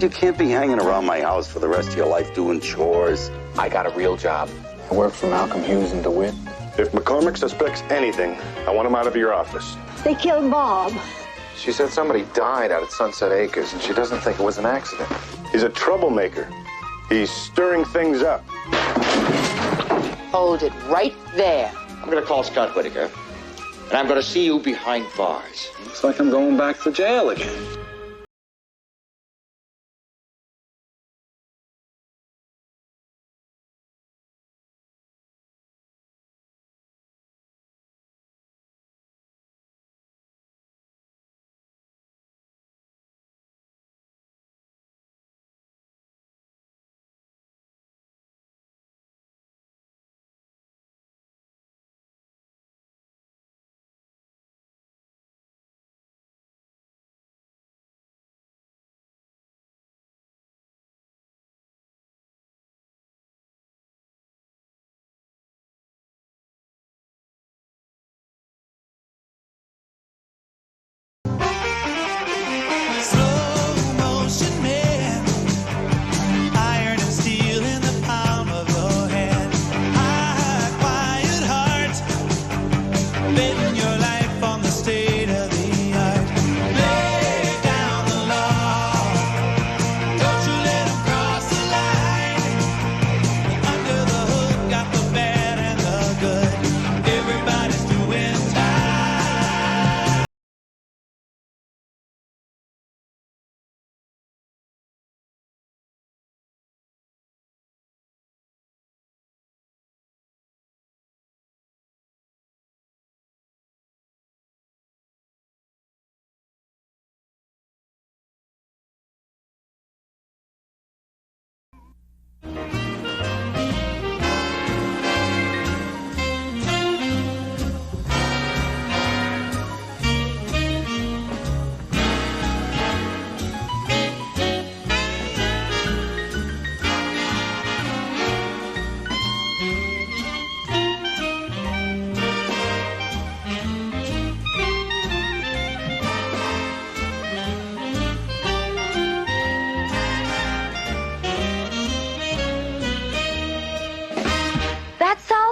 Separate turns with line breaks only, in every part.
you can't be hanging around my house for the rest of your life doing chores.
I got a real job. I work for Malcolm Hughes and DeWitt.
If McCormick suspects anything, I want him out of your office.
They killed Bob.
She said somebody died out at Sunset Acres, and she doesn't think it was an accident.
He's a troublemaker. He's stirring things up.
Hold it right there. I'm going to call Scott Whitaker, and I'm going to see you behind bars.
Looks like I'm going back to jail again.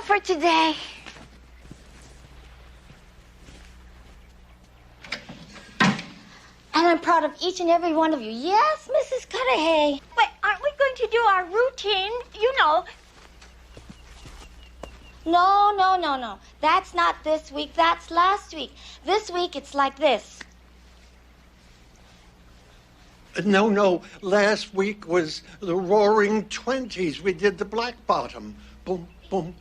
For today. And I'm proud of each and every one of you. Yes, Mrs. Cudahy.
But aren't we going to do our routine? You know.
No. That's not this week. That's last week. This week, it's like this.
No. Last week was the Roaring Twenties. We did the Black Bottom. Boom, boom.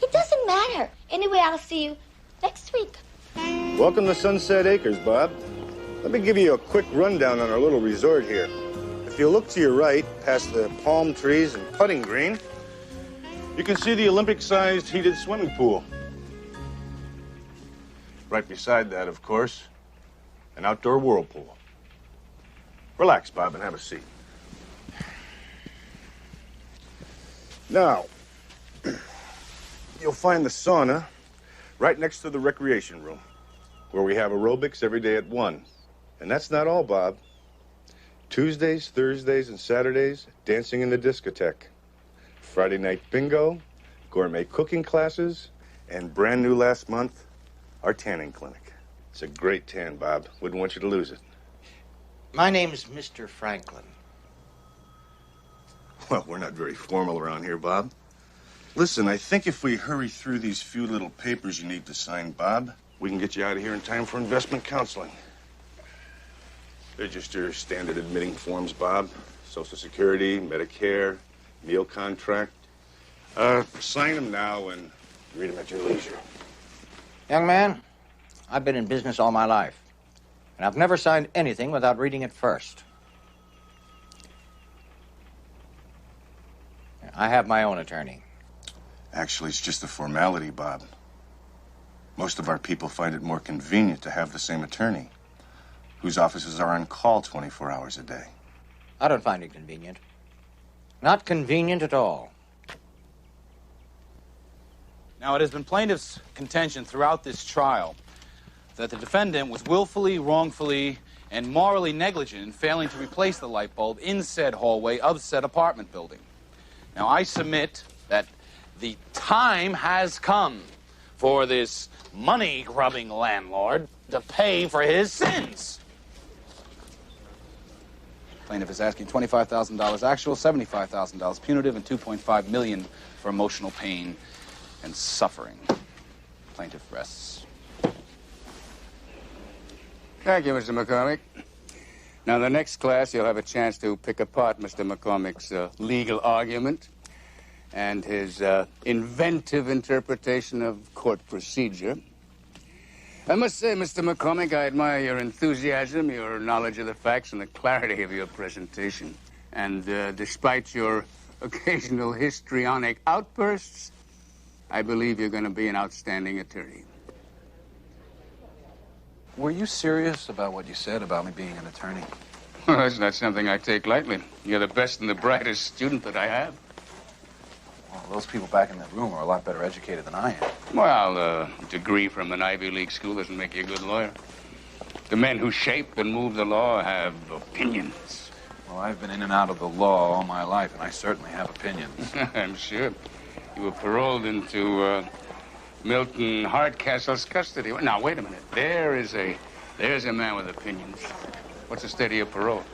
It doesn't matter. Anyway, I'll see you next week.
Welcome to Sunset Acres, Bob. Let me give you a quick rundown on our little resort here. If you look to your right, past the palm trees and putting green, you can see the Olympic-sized heated swimming pool. Right beside that, of course, an outdoor whirlpool. Relax, Bob, and have a seat. Now, you'll find the sauna right next to the recreation room, where we have aerobics every day at 1. And that's not all, Bob. Tuesdays, Thursdays, and Saturdays, dancing in the discotheque. Friday night bingo, gourmet cooking classes, and brand new last month, our tanning clinic. It's a great tan, Bob. Wouldn't want you to lose it.
My name's Mr. Franklin.
Well, we're not very formal around here, Bob. Listen, I think if we hurry through these few little papers you need to sign, Bob, we can get you out of here in time for investment counseling. They're just your standard admitting forms, Bob. Social Security, Medicare, meal contract. Sign them now and read them at your leisure.
Young man, I've been in business all my life, and I've never signed anything without reading it first. I have my own attorney.
Actually, it's just a formality, Bob. Most of our people find it more convenient to have the same attorney, whose offices are on call 24 hours a day.
I don't find it convenient. Not convenient at all.
Now, it has been plaintiff's contention throughout this trial that the defendant was willfully, wrongfully, and morally negligent in failing to replace the light bulb in said hallway of said apartment building. Now, I submit that the time has come for this money-grubbing landlord to pay for his sins. Plaintiff is asking $25,000 actual, $75,000 punitive, and $2.5 million for emotional pain and suffering. Plaintiff rests.
Thank you, Mr. McCormick. Now, the next class, you'll have a chance to pick apart Mr. McCormick's legal argument and his inventive interpretation of court procedure. I must say, Mr. McCormick, I admire your enthusiasm, your knowledge of the facts, and the clarity of your presentation. And despite your occasional histrionic outbursts, I believe you're going to be an outstanding attorney.
Were you serious about what you said about me being an attorney?
Well, that's not something I take lightly. You're the best and the brightest student that I have.
Well, those people back in that room are a lot better educated than I am.
Well, a degree from an Ivy League school doesn't make you a good lawyer. The men who shape and move the law have opinions.
Well, I've been in and out of the law all my life, and I certainly have opinions.
I'm sure. You were paroled into Milton Hardcastle's custody. Now, wait a minute. There's a man with opinions. What's the state of your parole?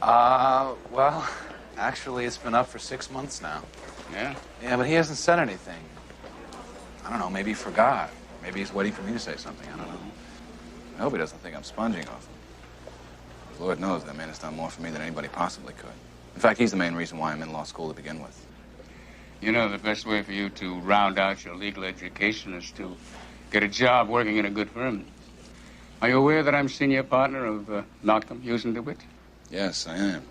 Well, actually, it's been up for 6 months now.
Yeah?
Yeah, but he hasn't said anything. I don't know, maybe he forgot. Maybe he's waiting for me to say something. I don't know. I hope he doesn't think I'm sponging off him. Lord knows that man has done more for me than anybody possibly could. In fact, he's the main reason why I'm in law school to begin with.
You know, the best way for you to round out your legal education is to get a job working in a good firm. Are you aware that I'm senior partner of Malcolm Hughes and DeWitt?
Yes, I am.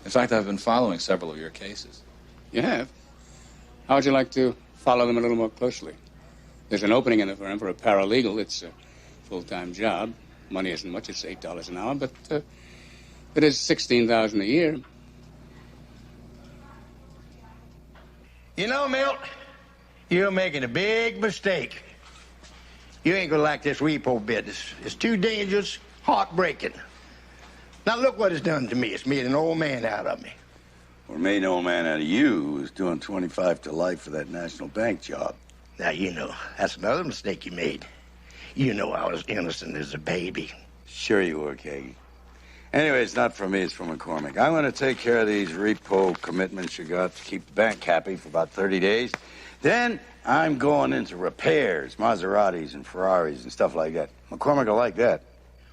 In fact, I've been following several of your cases.
You have? How would you like to follow them a little more closely? There's an opening in the firm for a paralegal. It's a full-time job. Money isn't much. It's $8 an hour, but it is $16,000 a year.
You know, Milt, you're making a big mistake. You ain't gonna like this repo business. It's too dangerous, heartbreaking. Now look what it's done to me. It's made an old man out of me.
Well, it made an old man out of you who was doing 25 to life for that National Bank job.
Now, you know, that's another mistake you made. You know I was innocent as a baby.
Sure you were, Kagi. Anyway, it's not for me, it's for McCormick. I'm going to take care of these repo commitments you got to keep the bank happy for about 30 days. Then I'm going into repairs, Maseratis and Ferraris and stuff like that. McCormick will like that.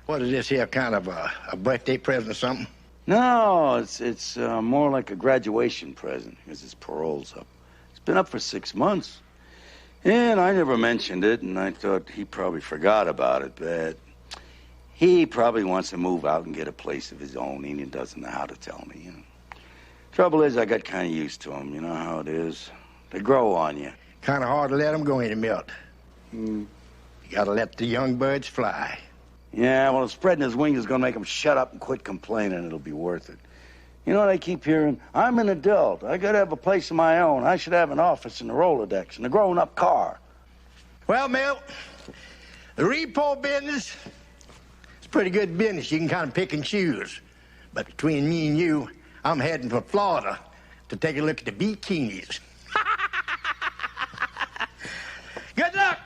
What is this here, kind of a birthday present or something?
No, it's more like a graduation present because his parole's up. It's been up for 6 months. And I never mentioned it, and I thought he probably forgot about it, but he probably wants to move out and get a place of his own, and he doesn't know how to tell me, you know. Trouble is, I got kind of used to them. You know how it is. They grow on you.
Kind of hard to let them go in the Milt. You gotta let the young birds fly.
Yeah, well, spreading his wings is going to make him shut up and quit complaining. It'll be worth it. You know what I keep hearing? I'm an adult. I got to have a place of my own. I should have an office and a Rolodex and a grown-up car.
Well, Milt, the repo business, it's pretty good business. You can kind of pick and choose. But between me and you, I'm heading for Florida to take a look at the bikinis. Good luck!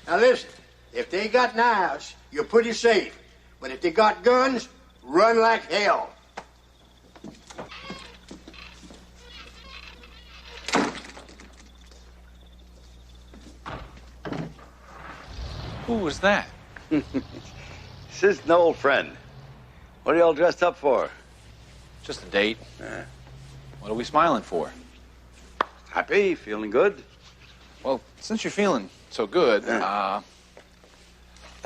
Now listen, if they got knives, you're pretty safe. But if they got guns, run like hell.
Who was that?
This is an old friend. What are you all dressed up for?
Just a date. What are we smiling for?
Happy? Feeling good?
Well, since you're feeling so good, I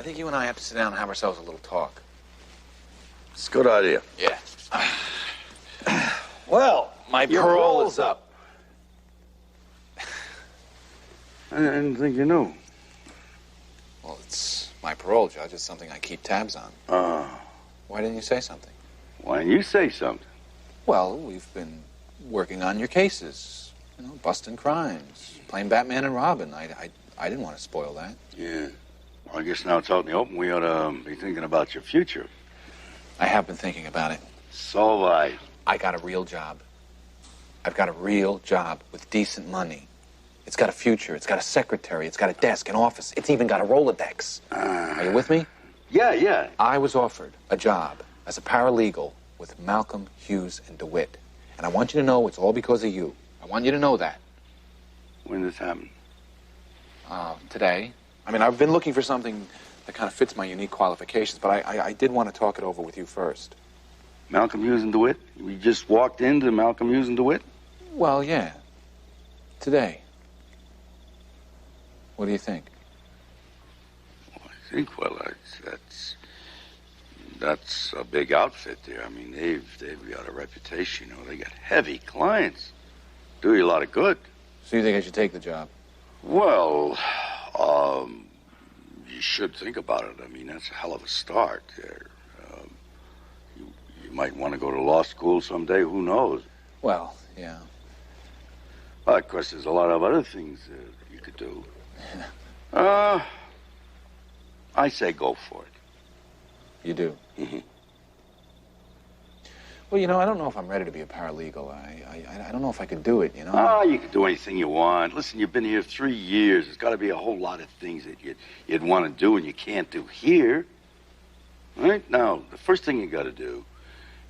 think you and I have to sit down and have ourselves a little talk.
It's a good idea.
Yeah.
Well,
My
your
parole is up.
I didn't think you knew.
Well, it's my parole, Judge. It's something I keep tabs on. Why didn't you say something?
Why didn't you say something?
Well, we've been working on your cases. You know, busting crimes, playing Batman and Robin. I I didn't want to spoil that.
Yeah. Well, I guess now it's out in the open. We ought to be thinking about your future.
I have been thinking about it.
So have I.
I got a real job. I've got a real job with decent money. It's got a future. It's got a secretary. It's got a desk, an office. It's even got a Rolodex. Are you with me?
Yeah.
I was offered a job as a paralegal with Malcolm, Hughes, and DeWitt. And I want you to know it's all because of you. I want you to know that.
When did this happen?
Today. I mean, I've been looking for something that kind of fits my unique qualifications, but I did want to talk it over with you first.
Malcolm Hughes and DeWitt? We just walked into Malcolm Hughes and DeWitt?
Well, yeah. Today. What do you think?
I think, well, that's a big outfit there. I mean, they've got a reputation. You know, they got heavy clients. Do you a lot of good.
So you think I should take the job?
Well, you should think about it. I mean, that's a hell of a start there. You might want to go to law school someday. Who knows?
Well, yeah.
Well, of course, there's a lot of other things you could do. I say go for it.
You do?
Mm-hmm.
Well, you know, I don't know if I'm ready to be a paralegal. I don't know if I could do it, you know?
Oh, you can do anything you want. Listen, you've been here 3 years. There's got to be a whole lot of things that you'd want to do and you can't do here. Right? Now, the first thing you got to do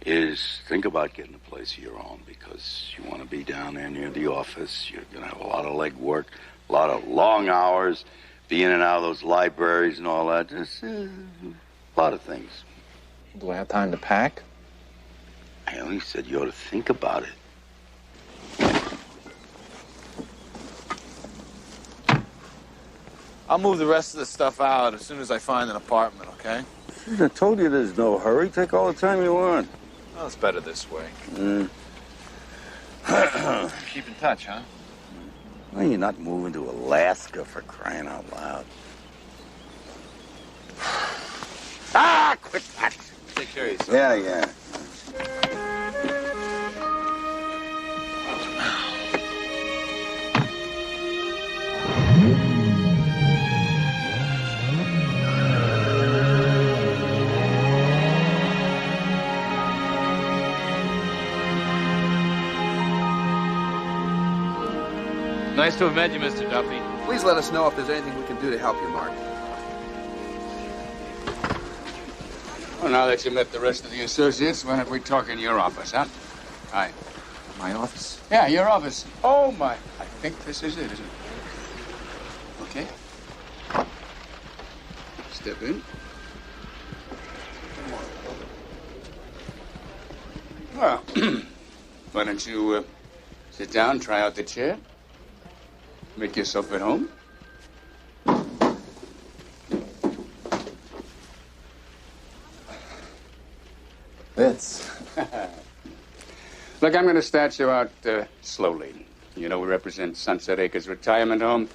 is think about getting a place of your own because you want to be down there near the office. You're going to have a lot of leg work, a lot of long hours, be in and out of those libraries and all that. Just a lot of things.
Do I have time to pack?
I only said you ought to think about it.
I'll move the rest of the stuff out as soon as I find an apartment, okay?
I told you there's no hurry. Take all the time you want.
Well, it's better this way. Keep in touch, huh?
Well, you're not moving to Alaska for crying out loud. Quit that.
Take care of yourself.
Yeah.
Nice to have met you, Mr. Duffy.
Please let us know if there's anything we can do to help you, Mark.
Well, now that you met the rest of the associates, why don't we talk in your office, huh? Hi.
My office?
Yeah, your office. Oh, my. I think this is it, isn't it? Okay. Step in. Well, why don't you sit down, try out the chair? Make yourself at home.
This.
Look, I'm going to start you out slowly. You know, we represent Sunset Acres Retirement Home,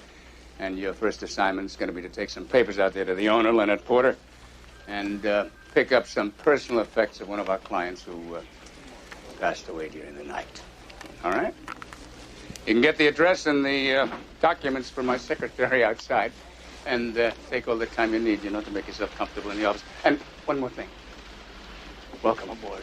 and your first assignment's going to be to take some papers out there to the owner, Leonard Porter, and pick up some personal effects of one of our clients who passed away during the night. All right? You can get the address and the documents from my secretary outside and take all the time you need, you know, to make yourself comfortable in the office. And one more thing. Welcome aboard.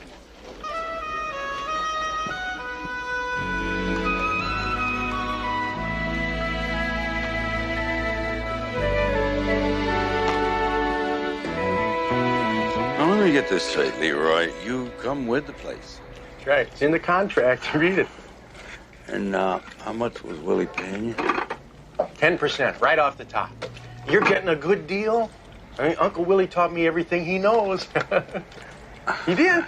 Now, let me get this straight, Leroy. You come with the place.
That's right. It's in the contract. Read it.
And how much was Willie paying you?
10%, right off the top. You're getting a good deal. I mean, Uncle Willie taught me everything he knows. He did.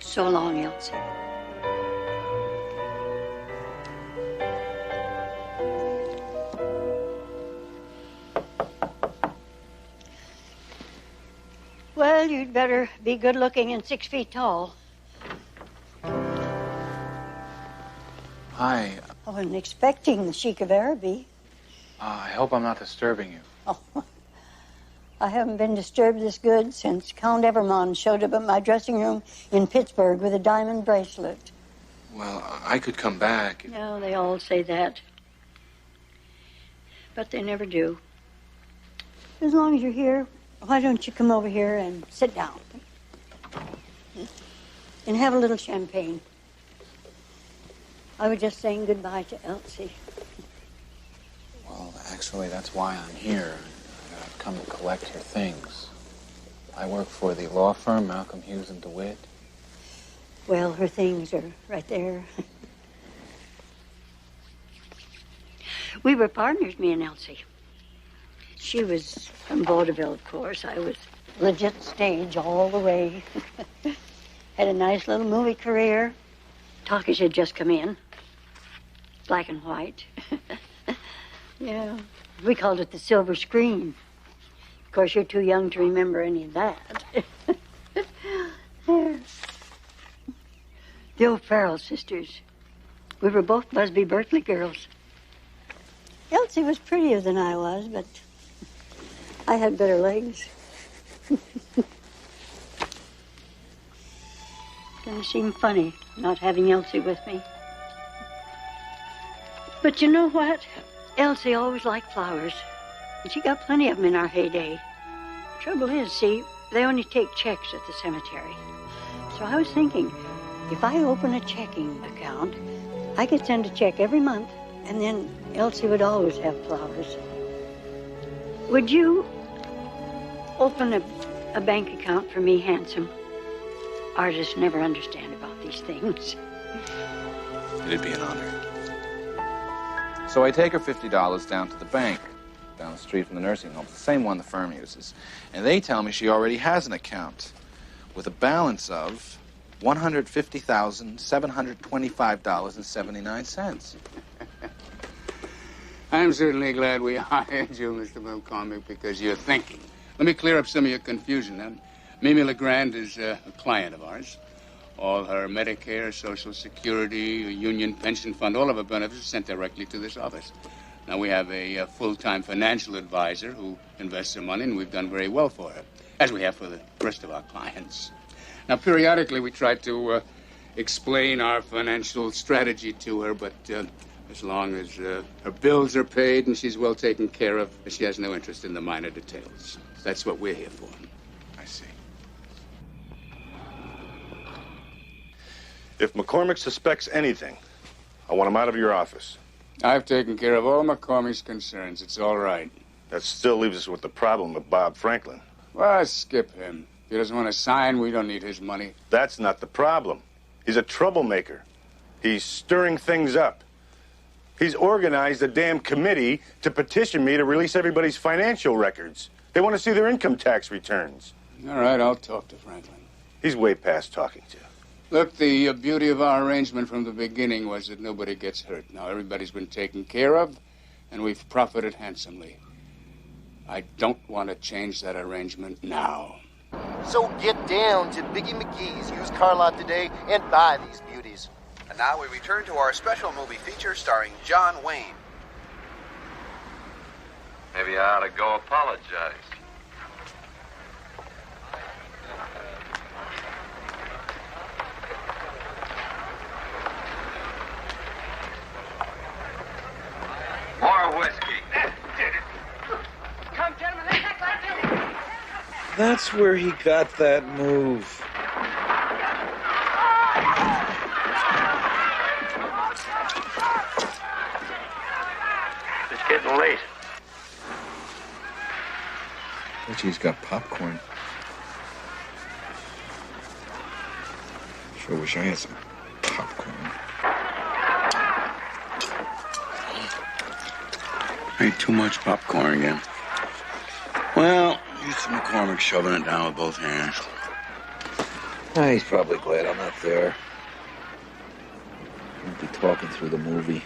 So long, Elsie.
Well, you'd better be good looking and 6 feet tall.
Hi.
I wasn't expecting the Sheik of Araby.
I hope I'm not disturbing you.
Oh, I haven't been disturbed this good since Count Evermond showed up at my dressing room in Pittsburgh with a diamond bracelet.
Well, I could come back.
No, they all say that. But they never do. As long as you're here, why don't you come over here and sit down? And have a little champagne. I was just saying goodbye to Elsie.
Well, actually, that's why I'm here. I've come to collect your things. I work for the law firm, Malcolm Hughes and DeWitt.
Well, her things are right there. We were partners, me and Elsie. She was from vaudeville, of course. I was legit stage all the way. Had a nice little movie career. Talkies had just come in. Black and white. Yeah. We called it the silver screen. Of course, you're too young to remember any of that. The O'Farrell sisters. We were both Busby Berkeley girls. Elsie was prettier than I was, but I had better legs. It's gonna seem funny not having Elsie with me. But you know what? Elsie always liked flowers. And she got plenty of them in our heyday. Trouble is, see, they only take checks at the cemetery. So I was thinking, if I open a checking account, I could send a check every month, and then Elsie would always have flowers. Would you open a bank account for me, handsome? Artists never understand about these things.
It'd be an honor. So I take her $50 down to the bank, down the street from the nursing home, the same one the firm uses. And they tell me she already has an account with a balance of $150,725.79.
I'm certainly glad we hired you, Mr. McCormick, because you're thinking. Let me clear up some of your confusion. Now, Mimi LeGrand is a client of ours. All her Medicare, Social Security, Union Pension Fund, all of her benefits are sent directly to this office. Now, we have a full-time financial advisor who invests her money, and we've done very well for her, as we have for the rest of our clients. Now, periodically, we try to explain our financial strategy to her, but as long as her bills are paid and she's well taken care of, she has no interest in the minor details. That's what we're here for.
I see.
If McCormick suspects anything, I want him out of your office.
I've taken care of all McCormick's concerns. It's all right.
That still leaves us with the problem of Bob Franklin.
Well, skip him. If he doesn't want to sign, we don't need his money.
That's not the problem. He's a troublemaker. He's stirring things up. He's organized a damn committee to petition me to release everybody's financial records. They want to see their income tax returns.
All right, I'll talk to Franklin.
He's way past talking to.
Look, the beauty of our arrangement from the beginning was that nobody gets hurt. Now, everybody's been taken care of, and we've profited handsomely. I don't want to change that arrangement now.
So get down to Biggie McGee's used car lot today and buy these beauties.
And now we return to our special movie feature starring John Wayne.
Maybe I ought to go apologize. More whiskey.
Come, gentlemen, let's act like this.
That's where he got that move.
It's getting late.
Bet he's got popcorn. Sure wish I had some popcorn.
Ain't too much popcorn again. Well, it's McCormick shoving it down with both hands.
He's probably glad I'm not there. Won't be talking through the movie.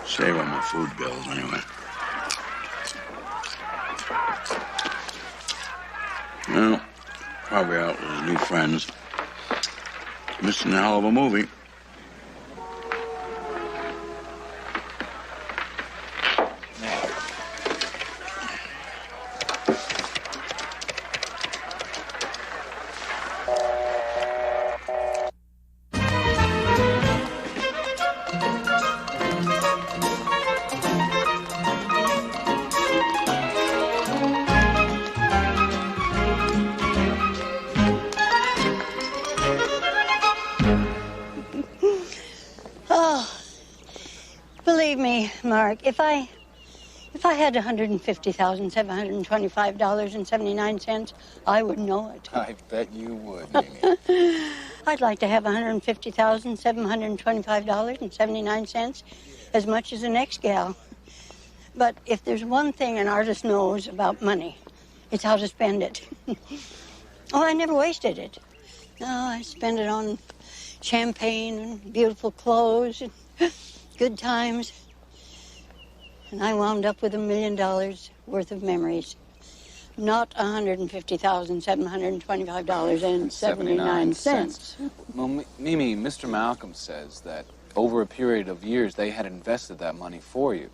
Save on my food bills, anyway. Well, probably out with his new friends. Missing a hell of a movie.
Believe me, Mark, if I had $150,725.79, I would know it.
I bet you would, Mimi.
I'd like to have $150,725.79, as much as the next gal. But if there's one thing an artist knows about money, it's how to spend it. Oh, I never wasted it. No, I spent it on champagne and beautiful clothes and good times. And I wound up with $1 million worth of memories. Not $150,725.79.
Well, Mimi, Mr. Malcolm says that over a period of years, they had invested that money for you.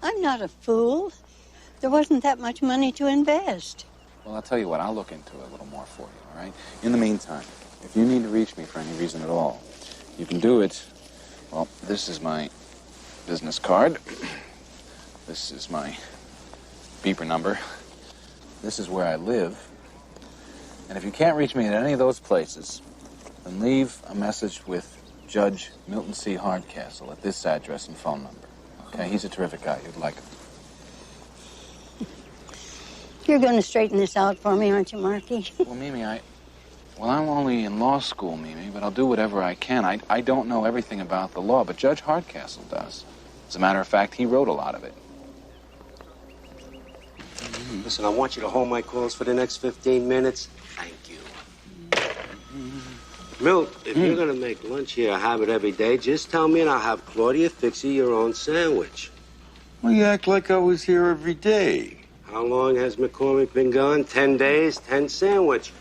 I'm not a fool. There wasn't that much money to invest.
Well, I'll tell you what, I'll look into it a little more for you, all right? In the meantime, if you need to reach me for any reason at all, you can do it. Well, this is my business card. This is my beeper number. This is where I live. And if you can't reach me at any of those places, then leave a message with Judge Milton C. Hardcastle at this address and phone number. Okay, he's a terrific guy. You'd like him.
You're going to straighten this out for me, aren't you, Marky?
Well, Mimi, I'm only in law school, Mimi, but I'll do whatever I can. I don't know everything about the law, but Judge Hardcastle does. As a matter of fact, he wrote a lot of it.
Listen, I want you to hold my calls for the next 15 minutes. Thank you. Milt, if you're going to make lunch here a habit every day, just tell me and I'll have Claudia fix you your own sandwich.
Well, you act like I was here every day.
How long has McCormick been gone? 10 days, 10 sandwich.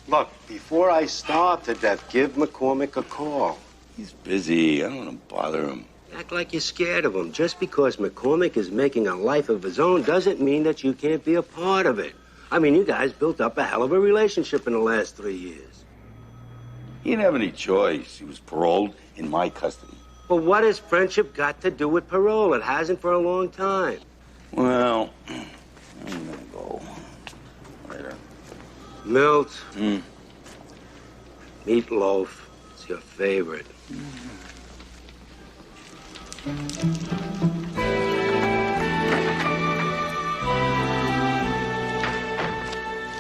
Look, before I starve to death, give McCormick a call.
He's busy. I don't want to bother him.
Act like you're scared of him. Just because McCormick is making a life of his own doesn't mean that you can't be a part of it. I mean, you guys built up a hell of a relationship in the last 3 years.
He didn't have any choice. He was paroled in my custody.
But what has friendship got to do with parole? It hasn't for a long time.
Well, I'm gonna go. Later.
Milt. Meatloaf. It's your favorite.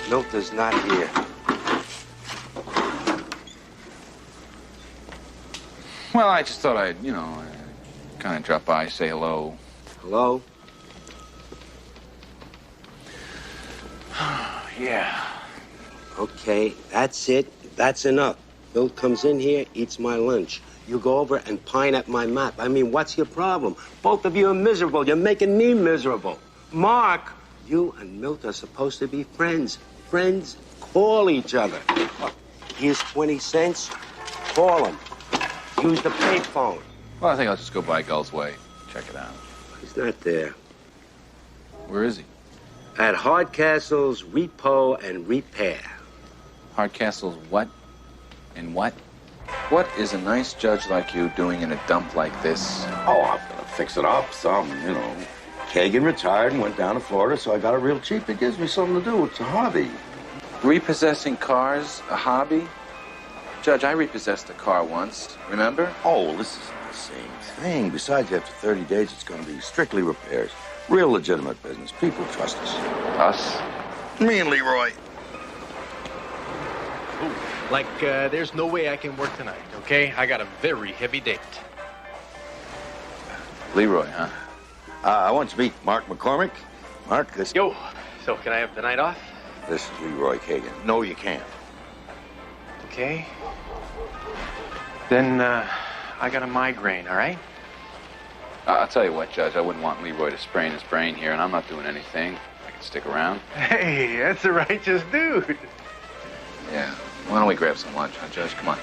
Milt is not here.
Well, I just thought I'd, kind of drop by, say hello.
Hello?
Yeah.
Okay, that's it. That's enough. Milt comes in here, eats my lunch. You go over and pine at my map. I mean, what's your problem? Both of you are miserable. You're making me miserable. Mark, you and Milt are supposed to be friends. Friends call each other. Look, here's 20 cents. Call him. Use the payphone.
Well, I think I'll just go by Gull's Way. Check it out.
He's not there.
Where is he?
At Hardcastle's Repo and Repair.
Hardcastle's what? And what? What is a nice judge like you doing in a dump like this?
Oh, I'm gonna fix it up some, Kagan retired and went down to Florida, so I got it real cheap. It gives me something to do. It's a hobby.
Repossessing cars, a hobby? Judge, I repossessed a car once, remember?
Oh, well, this isn't the same thing. Besides, after 30 days, it's gonna be strictly repairs. Real legitimate business. People trust us.
Us?
Me and Leroy.
There's no way I can work tonight, okay? I got a very heavy date.
Leroy, huh?
I want to meet Mark McCormick. Mark, this...
Yo, so can I have the night off?
This is Leroy Kagan. No, you can't.
Okay. Then, I got a migraine, all right?
I'll tell you what, Judge, I wouldn't want Leroy to sprain his brain here, and I'm not doing anything. I can Stick around?
Hey, that's a righteous dude.
Yeah. Why don't we grab some lunch, huh, Judge? Come on.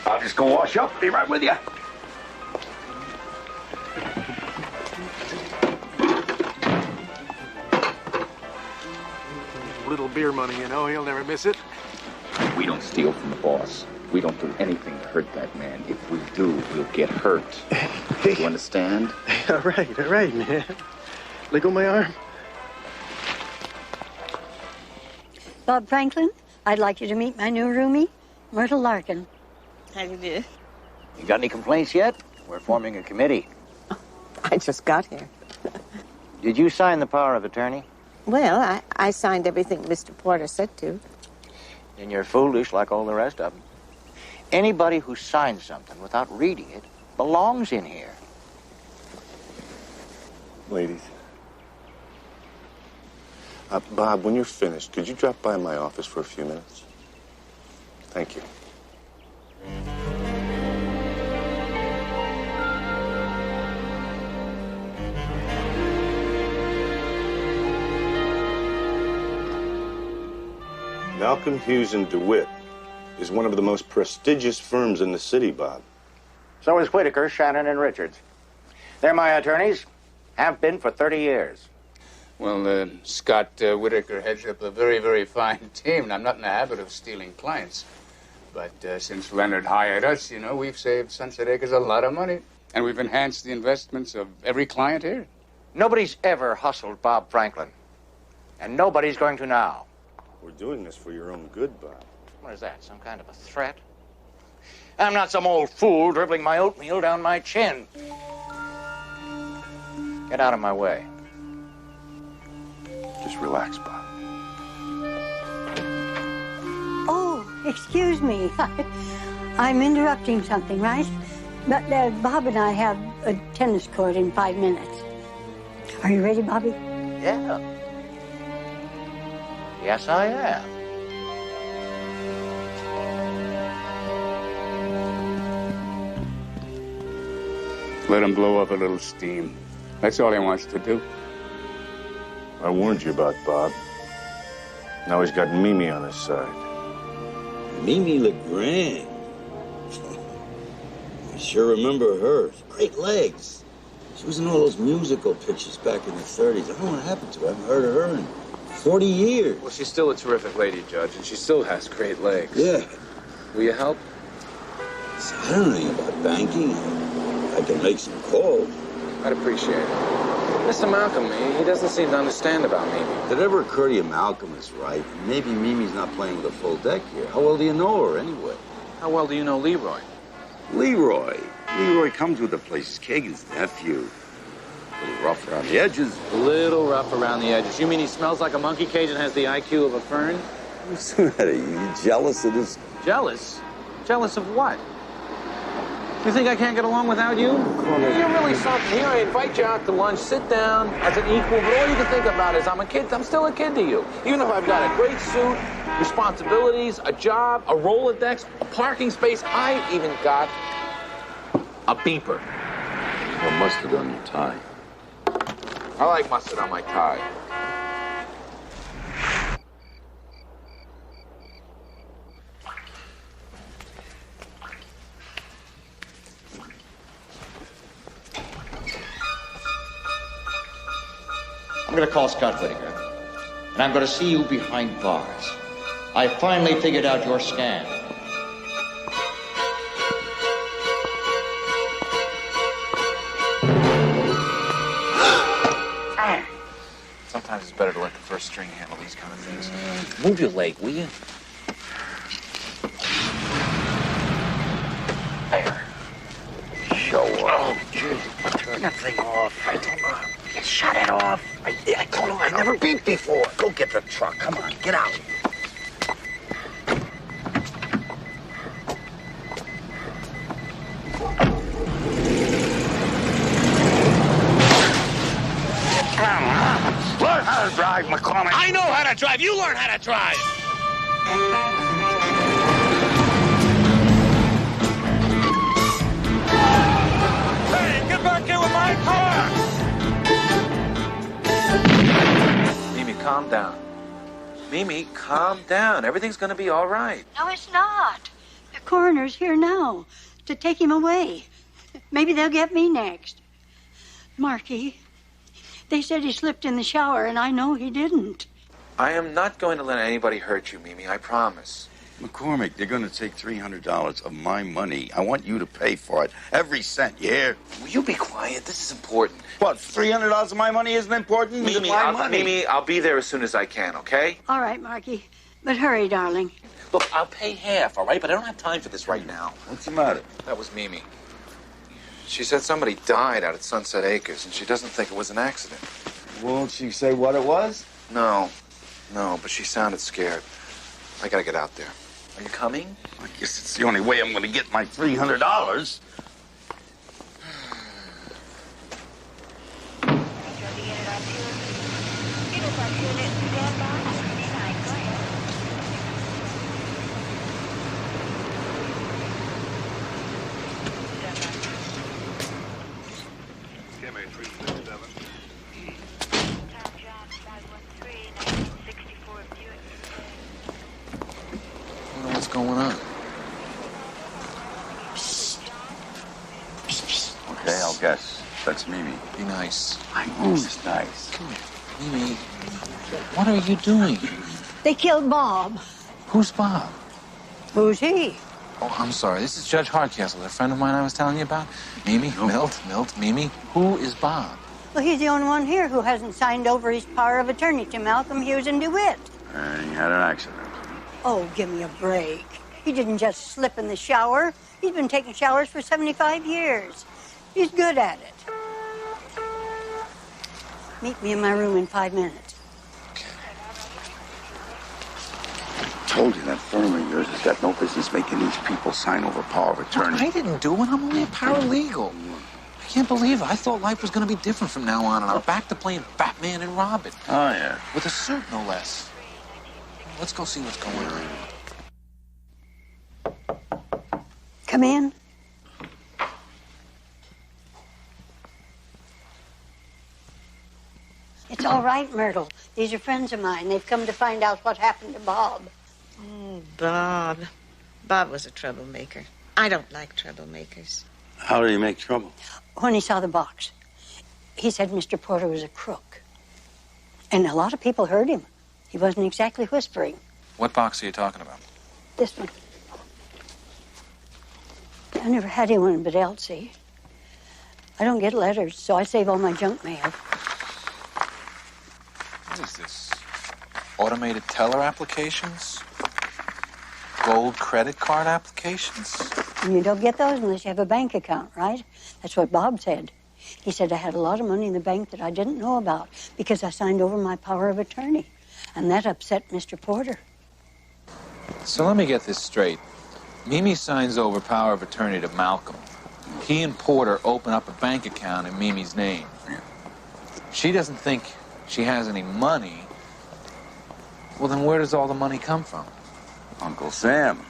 I'll just go wash up. Be right with you.
Little beer money, you know. He'll never miss it.
We don't steal from the boss. We don't do anything to hurt that man. If we do, we'll get hurt. You understand?
All right, man. Let go my arm.
Bob Franklin, I'd like you to meet my new roomie, Myrtle Larkin.
How do you do?
You got any complaints yet? We're forming a committee.
I just got here.
Did you sign the power of attorney?
Well, I signed everything Mr. Porter said to.
Then you're foolish like all the rest of them. Anybody who signs something without reading it belongs in here.
Ladies. Bob, when you're finished, could you drop by my office for a few minutes? Thank you. Malcolm Hughes and DeWitt is one of the most prestigious firms in the city, Bob.
So is Whitaker, Shannon, and Richards. They're my attorneys. Have been for 30 years.
Well, Scott Whitaker heads up a very, very fine team, and I'm not in the habit of stealing clients. But since Leonard hired us, you know, we've saved Sunset Acres a lot of money. And we've enhanced the investments of every client here.
Nobody's ever hustled Bob Franklin. And nobody's going to now.
We're doing this for your own good, Bob.
What is that, some kind of a threat? I'm not some old fool dribbling my oatmeal down my chin. Get out of my way.
Just relax, Bob.
Oh, excuse me. I'm interrupting something, right? But Bob and I have a tennis court in 5 minutes. Are you ready, Bobby?
Yeah. Yes, I am.
Let him blow up a little steam. That's all he wants to do.
I warned you about Bob. Now he's got Mimi on his side.
Mimi LeGrand. I sure remember her. Great legs. She was in all those musical pictures back in the 30s. I don't know what happened to her. I haven't heard of her in 40 years.
Well, she's still a terrific lady, Judge, and she still has great legs.
Yeah.
Will you help?
See, I don't know anything about banking. I can make some calls.
I'd appreciate it. Mr. Malcolm, he doesn't seem to understand about Mimi.
Did it ever occur to you Malcolm is right? Maybe Mimi's not playing with a full deck here. How well do you know her, anyway?
How well do you know Leroy?
Leroy? Leroy comes with the place. He's Kagan's nephew. A little rough around the edges.
A little rough around the edges. You mean he smells like a monkey cage and has the IQ of a fern?
What's the matter? You jealous of this?
Jealous? Jealous of what? You think I can't get along without you? You're really something. Here, I invite you out to lunch. Sit down as an equal, but all you can think about is I'm a kid. I'm still a kid to you. Even if I've got a great suit, responsibilities, a job, a Rolodex, a parking space, I even got a beeper. No mustard on your tie. I like mustard on my tie.
I'm going to call Scott Whitaker, and I'm going to see you behind bars. I finally figured out your scam.
Sometimes it's better to let the first string handle these kind of things.
Move your leg, will you?
There. Show up. Oh, geez. Turn that thing off. I told her. Shut it off. I told him I never beat before. Go get the truck. Come on, get out. Learn how to drive, McCormick.
I know how to drive. You learn how to drive. Hey, get back here with my car.
calm down. Mimi, calm down. Everything's going to be all right.
No, it's not. The coroner's here now to take him away. Maybe they'll get me next. Marky, they said he slipped in the shower, and I know he didn't.
I am not going to let anybody hurt you, Mimi. I promise.
McCormick, they're going to take $300 of my money. I want you to pay for it. Every cent, you hear?
Will you be quiet? This is important.
What, $300 of my money isn't important? It's my money.
Mimi, I'll be there as soon as I can, okay?
All right, Marky. But hurry, darling.
Look, I'll pay half, all right? But I don't have time for this right now.
What's the matter?
That was Mimi. She said somebody died out at Sunset Acres, and she doesn't think it was an accident.
Won't she say what it was?
No, but she sounded scared. I gotta get out there.
Are you coming?
I guess it's the only way I'm going to get my $300.
What's going on?
Okay, I'll guess. That's Mimi.
Be nice.
I know it's nice.
Come here. Mimi, what are you doing?
They killed Bob.
Who's Bob?
Who's he?
Oh, I'm sorry. This is Judge Hardcastle, a friend of mine I was telling you about. Mimi, Milt, Mimi. Who is Bob?
Well, he's the only one here who hasn't signed over his power of attorney to Malcolm Hughes and DeWitt.
And he had an accident.
Oh, give me a break. He didn't just slip in the shower. He's been taking showers for 75 years. He's good at it. Meet me in my room in 5 minutes.
I told you that firm of yours has got no business making these people sign over power of attorney.
Look, I didn't do it. I'm only a paralegal. I can't believe it. I thought life was going to be different from now on, and I'm back to playing Batman and Robin.
Oh, yeah.
With a suit, no less. Let's go see what's going on.
Come in. It's all right, Myrtle. These are friends of mine. They've come to find out what happened to Bob.
Oh, Bob. Bob was a troublemaker. I don't like troublemakers.
How did he make trouble?
When he saw the box, he said Mr. Porter was a crook. And a lot of people heard him. He wasn't exactly whispering.
What box are you talking about?
This one. I never had anyone but Elsie. I don't get letters, so I save all my junk mail.
What is this? Automated teller applications? Gold credit card applications?
And you don't get those unless you have a bank account, right? That's what Bob said. He said I had a lot of money in the bank that I didn't know about because I signed over my power of attorney. And that upset Mr. Porter.
So let me get this straight. Mimi signs over power of attorney to Malcolm. He and Porter open up a bank account in Mimi's name. She doesn't think she has any money. Well, then where does all the money come from?
Uncle Sam.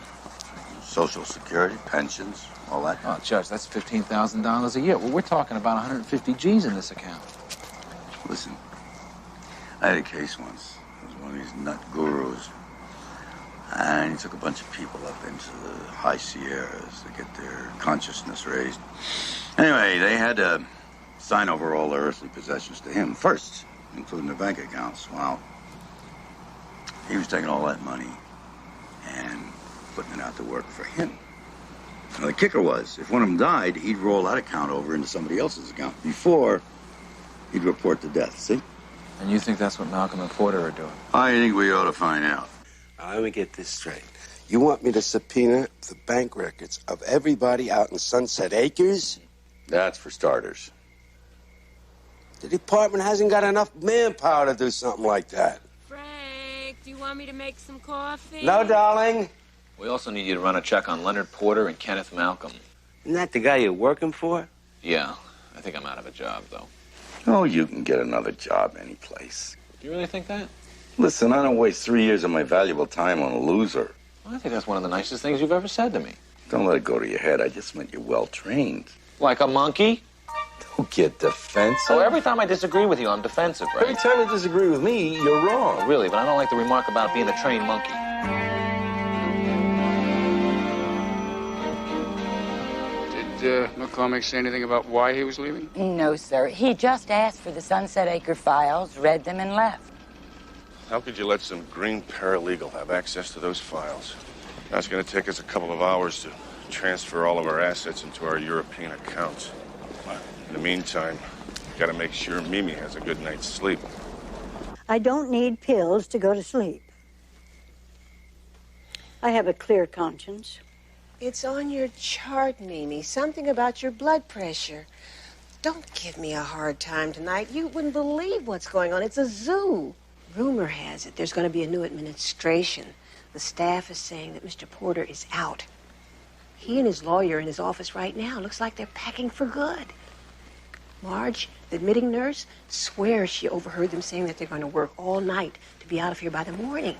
Social Security, pensions, all that.
Oh, Judge, that's $15,000 a year. Well, we're talking about 150 G's in this account.
Listen, I had a case once. It was one of these nut gurus. And he took a bunch of people up into the high Sierras to get their consciousness raised. Anyway, they had to sign over all their earthly possessions to him first, including their bank accounts. Well, he was taking all that money and putting it out to work for him. Now, the kicker was, if one of them died, he'd roll that account over into somebody else's account before he'd report the death, see?
And you think that's what Malcolm and Porter are doing?
I think we ought to find out.
Now, let me get this straight. You want me to subpoena the bank records of everybody out in Sunset Acres?
That's for starters.
The department hasn't got enough manpower to do something like that.
Frank, do you want me to make some coffee?
No, darling.
We also need you to run a check on Leonard Porter and Kenneth Malcolm.
Isn't that the guy you're working for?
Yeah, I think I'm out of a job, though.
Oh, you can get another job any place.
Do you really think that?
Listen, I don't waste 3 years of my valuable time on a loser.
Well, I think that's one of the nicest things you've ever said to me.
Don't let it go to your head. I just meant you're well-trained.
Like a monkey?
Don't get defensive.
So every time I disagree with you, I'm defensive, right?
Every time you disagree with me, you're wrong.
Really, but I don't like the remark about being a trained monkey.
Did McCormick say anything about why he was leaving?
No, sir. He just asked for the Sunset Acre files, read them, and left.
How could you let some green paralegal have access to those files? Now it's going to take us a couple of hours to transfer all of our assets into our European accounts. In the meantime, got to make sure Mimi has a good night's sleep.
I don't need pills to go to sleep. I have a clear conscience.
It's on your chart, Mimi. Something about your blood pressure. Don't give me a hard time tonight. You wouldn't believe what's going on. It's a zoo. Rumor has it there's going to be a new administration. The staff is saying that Mr. Porter is out. He and his lawyer are in his office right now. Looks like they're packing for good. Marge, the admitting nurse, swears she overheard them saying that they're going to work all night to be out of here by the morning.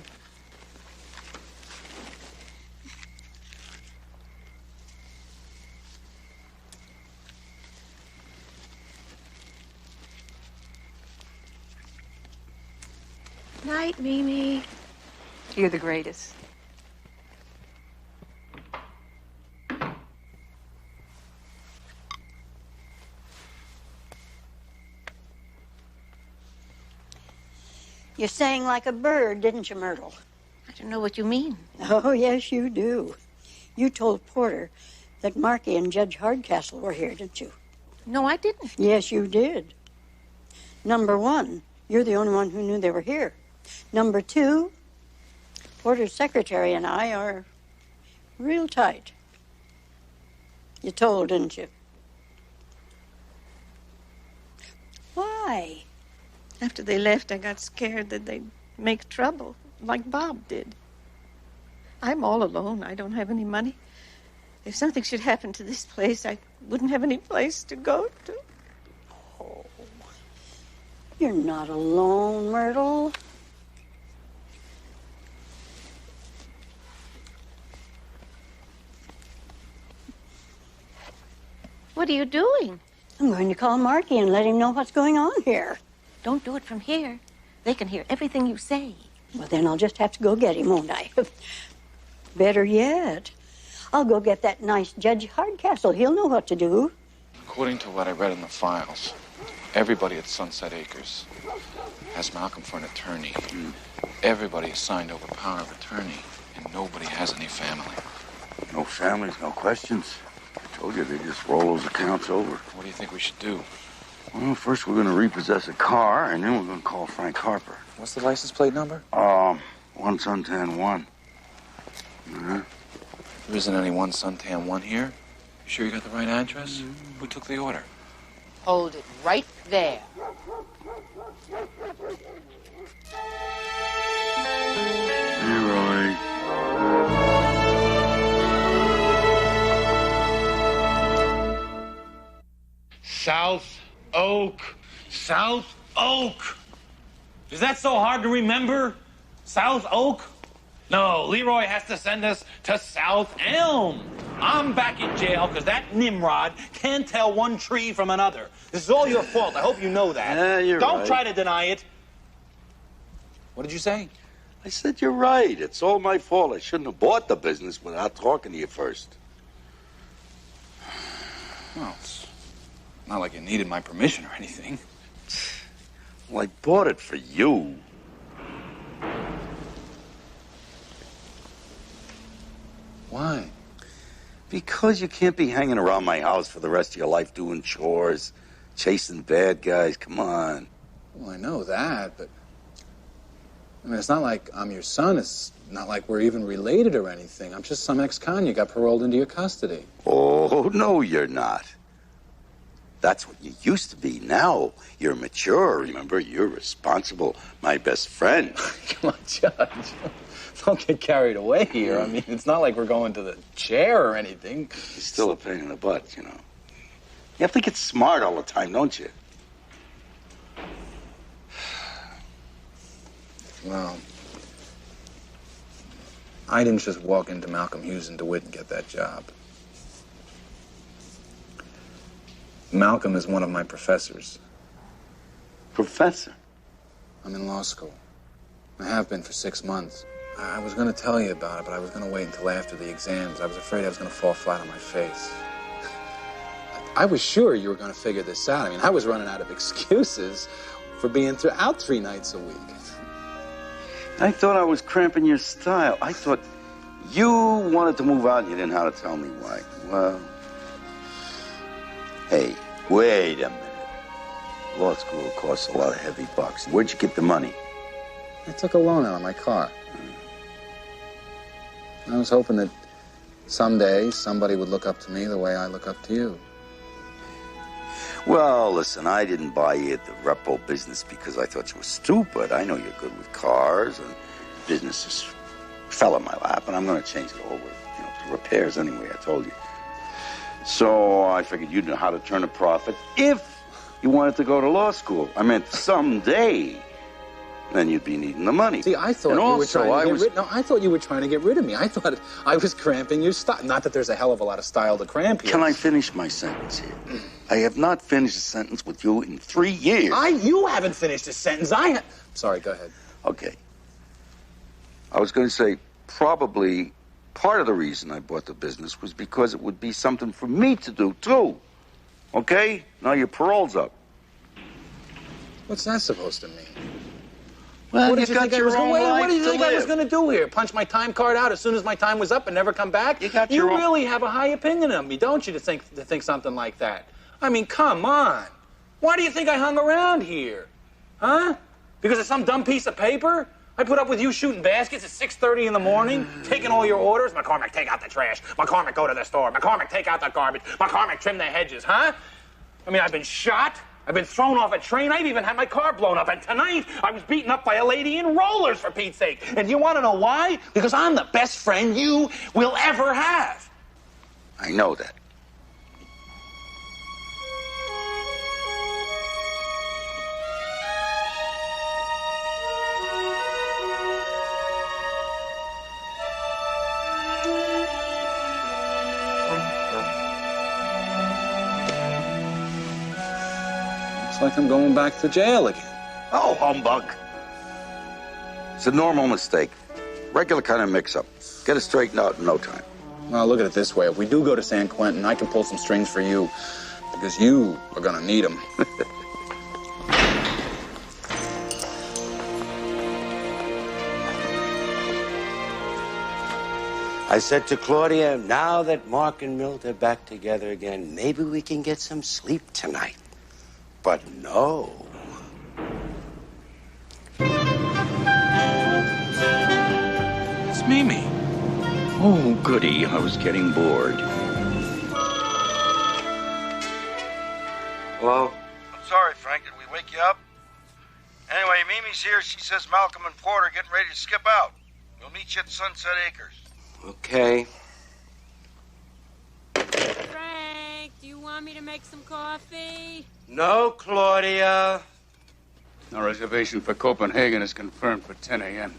Night, Mimi. You're the greatest.
You sang like a bird, didn't you, Myrtle?
I don't know what you mean.
Oh, yes, you do. You told Porter that Marky and Judge Hardcastle were here, didn't you?
No, I didn't.
Yes, you did. Number one, you're the only one who knew they were here. Number two, Porter's secretary and I are real tight. You told, didn't you? Why?
After they left, I got scared that they'd make trouble, like Bob did. I'm all alone. I don't have any money. If something should happen to this place, I wouldn't have any place to go to.
Oh, you're not alone, Myrtle.
What are you doing?
I'm going to call Marky and let him know what's going on here.
Don't do it from here. They can hear everything you say.
Well, then I'll just have to go get him, won't I? Better yet, I'll go get that nice Judge Hardcastle. He'll know what to do.
According to what I read in the files, everybody at Sunset Acres has Malcolm for an attorney. Everybody is signed over power of attorney, and nobody has any family.
No families, no questions. I told you, they just roll those accounts over.
What do you think we should do?
Well, first we're going to repossess a car, and then we're going to call Frank Harper.
What's the license plate number?
1 Suntan 1.
There isn't any 1 Suntan 1 here. You sure you got the right address? Who took the order?
Hold it right there.
Leroy.
South Oak. South Oak. Is that so hard to remember? South Oak? No, Leroy has to send us to South Elm. I'm back in jail because that Nimrod can't tell one tree from another. This is all your fault. I hope you know that.
Yeah, you're
Don't
right.
try to deny it. What did you say?
I said you're right. It's all my fault. I shouldn't have bought the business without talking to you first.
Well, it's not like you needed my permission or anything.
Well, I bought it for you.
Why?
Because you can't be hanging around my house for the rest of your life doing chores, chasing bad guys. Come on.
Well, I know that, but... I mean, it's not like I'm your son. It's not like we're even related or anything. I'm just some ex-con you got paroled into your custody.
Oh, no, you're not. That's what you used to be. Now you're mature, remember? You're responsible, my best friend.
Come on, Judge. Don't get carried away here. I mean, it's not like we're going to the chair or anything.
You're still a pain in the butt, you know. You have to get smart all the time, don't you?
Well, I didn't just walk into Malcolm Hughes and DeWitt and get that job. Malcolm is one of my professors.
Professor?
I'm in law school. I have been for 6 months. I was going to tell you about it, but I was going to wait until after the exams. I was afraid I was going to fall flat on my face. I was sure you were going to figure this out. I mean, I was running out of excuses for being out 3 nights a week.
I thought I was cramping your style. I thought you wanted to move out and you didn't know how to tell me why. Well, hey, wait a minute. Law school costs a lot of heavy bucks. Where'd you get the money?
I took a loan out on my car. I was hoping that someday somebody would look up to me the way I look up to you.
Well, listen, I didn't buy you the repo business because I thought you were stupid. I know you're good with cars, and business just fell in my lap, and I'm going to change it over, to repairs anyway, I told you. So I figured you'd know how to turn a profit if you wanted to go to law school. I meant someday. Then you'd be needing the money.
See, I thought you were trying to get rid. No, I thought you were trying to get rid of me. I thought I was cramping your style. Not that there's a hell of a lot of style to cramp here.
Can I finish my sentence here? I have not finished a sentence with you in 3 years.
You haven't finished a sentence. Sorry, go ahead.
Okay. I was going to say probably part of the reason I bought the business was because it would be something for me to do too. Okay? Now your parole's up.
What's that supposed to mean?
Well,
what did you think I was going to do here? Punch my time card out as soon as my time was up and never come back? You really have a high opinion of me, don't you, to think something like that? I mean, come on. Why do you think I hung around here? Huh? Because of some dumb piece of paper? I put up with you shooting baskets at 6:30 in the morning, taking all your orders. McCormick, take out the trash. McCormick, go to the store. McCormick, take out the garbage. McCormick, trim the hedges, huh? I mean, I've been shot. I've been thrown off a train. I've even had my car blown up. And tonight, I was beaten up by a lady in rollers, for Pete's sake. And you want to know why? Because I'm the best friend you will ever have.
I know that.
Looks like I'm going back to jail again.
Oh, humbug. It's a normal mistake. Regular kind of mix-up. Get it straightened out in no time.
Well, look at it this way. If we do go to San Quentin, I can pull some strings for you. Because you are going to need them.
I said to Claudia, now that Mark and Milt are back together again, maybe we can get some sleep tonight. But no.
It's Mimi. Oh, goody. I was getting bored.
Hello?
I'm sorry, Frank. Did we wake you up? Anyway, Mimi's here. She says Malcolm and Porter are getting ready to skip out. We'll meet you at Sunset Acres.
Okay.
Frank, do you want me to make some coffee?
No, Claudia.
Our reservation for Copenhagen is confirmed for 10 a.m.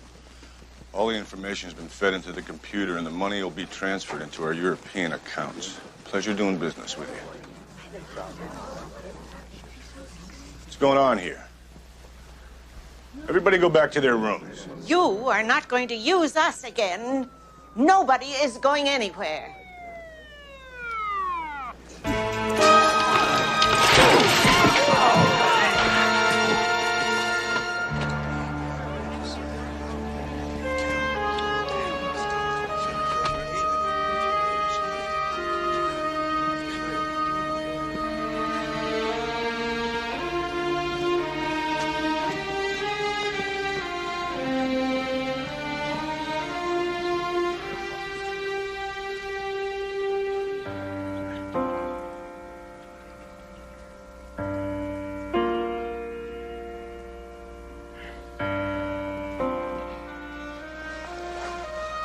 All the information has been fed into the computer, and the money will be transferred into our European accounts. Pleasure doing business with you. What's going on here? Everybody go back to their rooms.
You are not going to use us again. Nobody is going anywhere.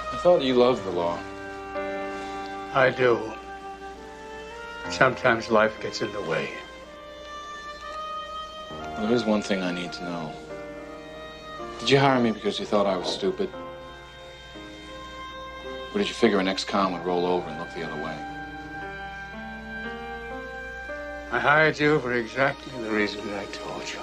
I thought you loved the law.
I do. Sometimes life gets in the way.
Well, there is one thing I need to know. Did you hire me because you thought I was stupid? Or did you figure an ex-con would roll over and look the other way?
I hired you for exactly the reason I told you.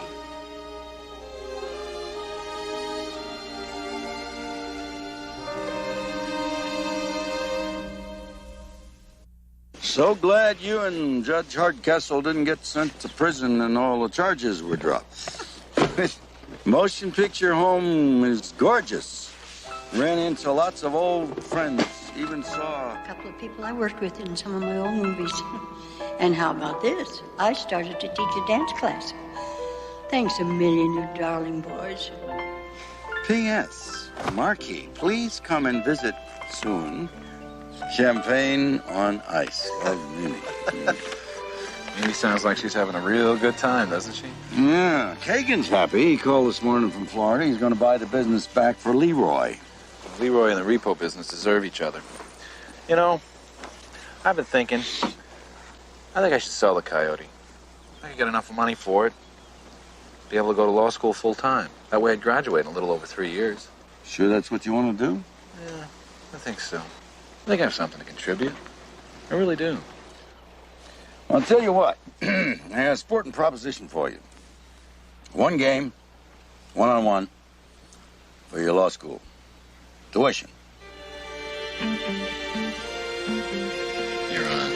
So glad you and Judge Hardcastle didn't get sent to prison and all the charges were dropped. Motion picture home is gorgeous. Ran into lots of old friends. Even saw
A couple of people I worked with in some of my old movies. And how about this? I started to teach a dance class. Thanks a million, you darling boys.
P.S. Marquis, please come and visit soon. Champagne on ice. Love, Mimi.
Mimi sounds like she's having a real good time, doesn't she?
Yeah, Kagan's happy. He called this morning from Florida. He's going to buy the business back for Leroy.
Leroy and the repo business deserve each other. You know, I've been thinking, I think I should sell the Coyote. I could get enough money for it. Be able to go to law school full time. That way I'd graduate in a little over 3 years.
Sure that's what you want to do?
Yeah, I think so. I think I have something to contribute. I really do.
Well, I'll tell you what. I have a sporting proposition for you. One game, one-on-one, for your law school. Tuition.
You're on.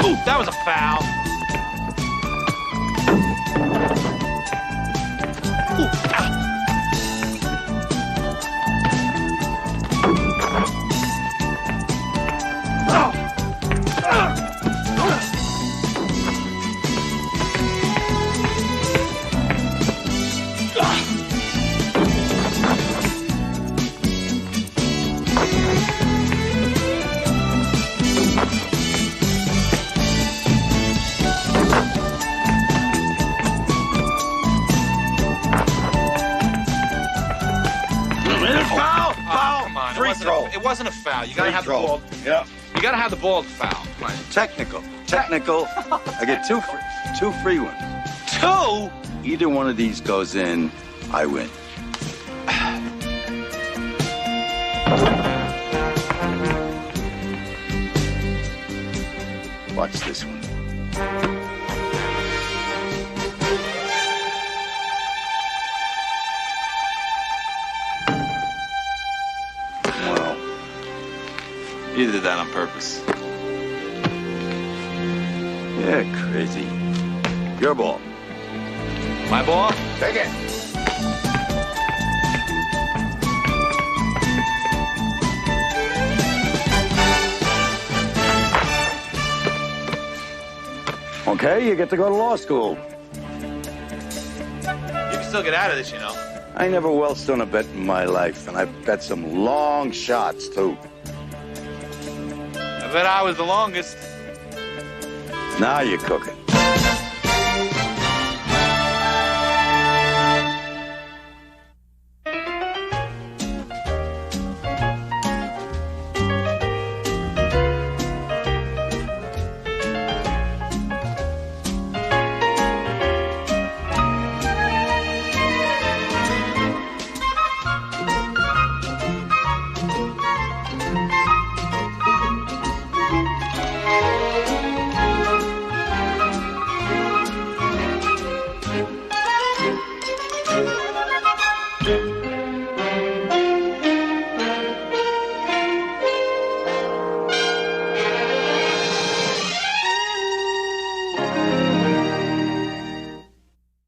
Oh, that was a foul. Ooh, ah. It wasn't a foul. You gotta have the ball.
Yeah.
You gotta have the ball to foul. Come on.
Technical. I get two free ones.
Two?
Either one of these goes in, I win. Watch this one.
You did that on purpose.
Yeah, crazy. Your ball.
My ball?
Take it. Okay, you get to go to law school.
You can still get out of this, you know.
I never welched on a bet in my life, and I've bet some long shots, too.
I bet I was the longest.
Now you're cooking.